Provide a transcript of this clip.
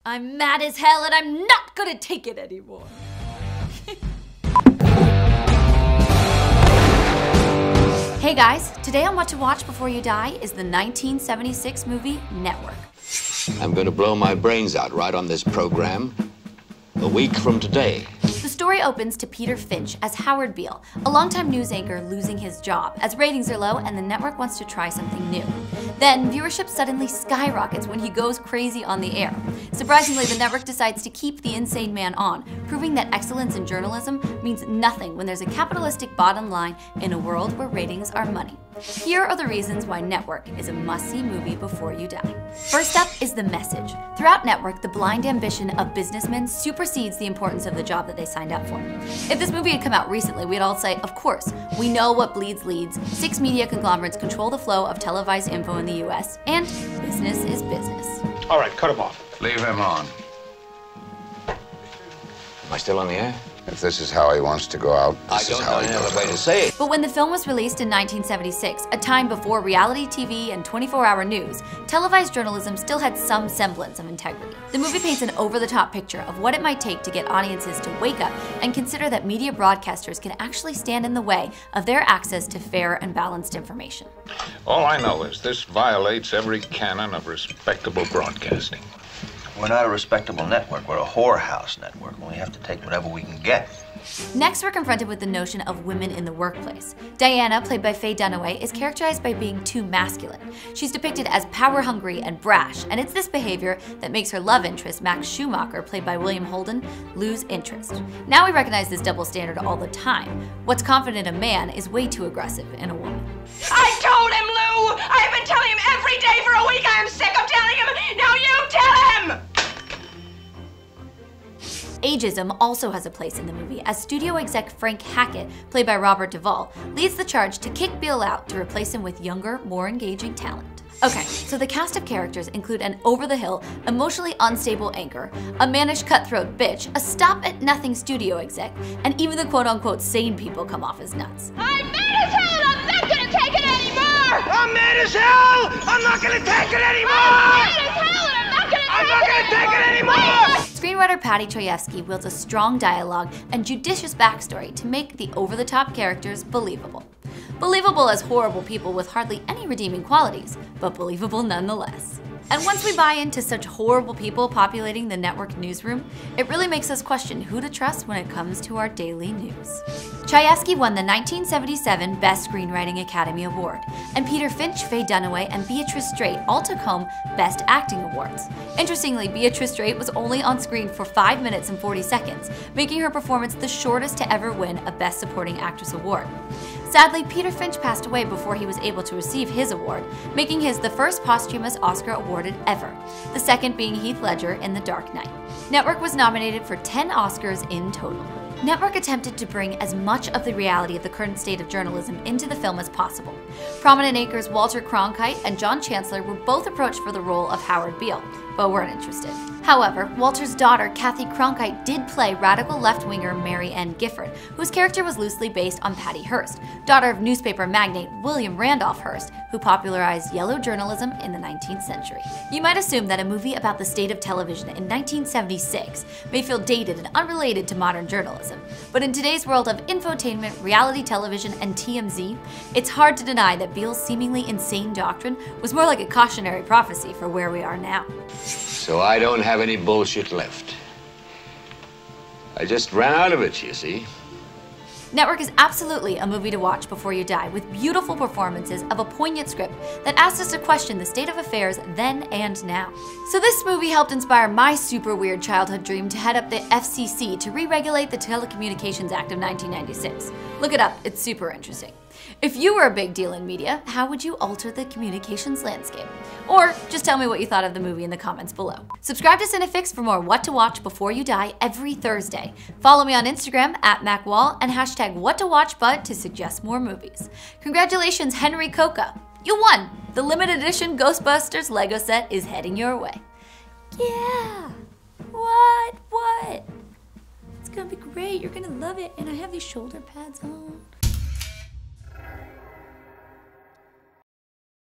I'm mad as hell and I'm not gonna take it anymore. Hey guys, today on What to Watch Before You Die is the 1976 movie Network. I'm going to blow my brains out right on this program a week from today. The story opens to Peter Finch as Howard Beale, a longtime news anchor losing his job as ratings are low and the network wants to try something new. Then viewership suddenly skyrockets when he goes crazy on the air. Surprisingly, the network decides to keep the insane man on, proving that excellence in journalism means nothing when there's a capitalistic bottom line in a world where ratings are money. Here are the reasons why Network is a must-see movie before you die. First up is the message. Throughout Network, the blind ambition of businessmen supersedes the importance of the job that they signed up for. If this movie had come out recently, we'd all say, of course, we know what bleeds leads, 6 media conglomerates control the flow of televised info in the US, and business is business. All right, cut him off. Leave him on. Am I still on the air? If this is how he wants to go out, this is how he goes way to out. say it. But when the film was released in 1976, a time before reality TV and 24-hour news, televised journalism still had some semblance of integrity. The movie paints an over-the-top picture of what it might take to get audiences to wake up and consider that media broadcasters can actually stand in the way of their access to fair and balanced information. All I know is this violates every canon of respectable broadcasting. We're not a respectable network. We're a whorehouse network, and we have to take whatever we can get. Next, we're confronted with the notion of women in the workplace. Diana, played by Faye Dunaway, is characterized by being too masculine. She's depicted as power-hungry and brash, and it's this behavior that makes her love interest, Max Schumacher, played by William Holden, lose interest. Now we recognize this double standard all the time. What's confident in a man is way too aggressive in a woman. I told him, Lou! I've been telling him every day for a week. I am sick of telling him. Now you tell him! Ageism also has a place in the movie, as studio exec Frank Hackett, played by Robert Duvall, leads the charge to kick Beale out to replace him with younger, more engaging talent. Okay, so the cast of characters include an over-the-hill, emotionally unstable anchor, a mannish cutthroat bitch, a stop-at-nothing studio exec, and even the quote-unquote sane people come off as nuts. I'm mad as hell and I'm not gonna take it anymore! I'm mad as hell! I'm not gonna take it anymore! I'm mad as hell and I'm not gonna take it anymore! Screenwriter Patty Chayefsky wields a strong dialogue and judicious backstory to make the over-the-top characters believable. Believable as horrible people with hardly any redeeming qualities, but believable nonetheless. And once we buy into such horrible people populating the network newsroom, it really makes us question who to trust when it comes to our daily news. Chayefsky won the 1977 Best Screenwriting Academy Award, and Peter Finch, Faye Dunaway, and Beatrice Straight all took home Best Acting Awards. Interestingly, Beatrice Straight was only on screen for 5 minutes and 40 seconds, making her performance the shortest to ever win a Best Supporting Actress award. Sadly, Peter Finch passed away before he was able to receive his award, making his the first posthumous Oscar awarded ever, the second being Heath Ledger in The Dark Knight. Network was nominated for 10 Oscars in total. Network attempted to bring as much of the reality of the current state of journalism into the film as possible. Prominent anchors Walter Cronkite and John Chancellor were both approached for the role of Howard Beale, but weren't interested. However, Walter's daughter, Kathy Cronkite, did play radical left-winger Mary Ann Gifford, whose character was loosely based on Patty Hearst, daughter of newspaper magnate William Randolph Hearst, who popularized yellow journalism in the 19th century. You might assume that a movie about the state of television in 1976 may feel dated and unrelated to modern journalism, but in today's world of infotainment, reality television, and TMZ, it's hard to deny that Beale's seemingly insane doctrine was more like a cautionary prophecy for where we are now. So I don't have any bullshit left. I just ran out of it, you see. Network is absolutely a movie to watch before you die, with beautiful performances of a poignant script that asks us to question the state of affairs then and now. So this movie helped inspire my super weird childhood dream to head up the FCC to re-regulate the Telecommunications Act of 1996. Look it up, it's super interesting. If you were a big deal in media, how would you alter the communications landscape? Or just tell me what you thought of the movie in the comments below. Subscribe to Cinefix for more What to Watch Before You Die every Thursday. Follow me on Instagram @MacWall and #WhatToWatchBud to suggest more movies. Congratulations, Henry Coca! You won! The limited edition Ghostbusters Lego set is heading your way. Yeah! What? It's gonna be great, you're gonna love it, and I have these shoulder pads on.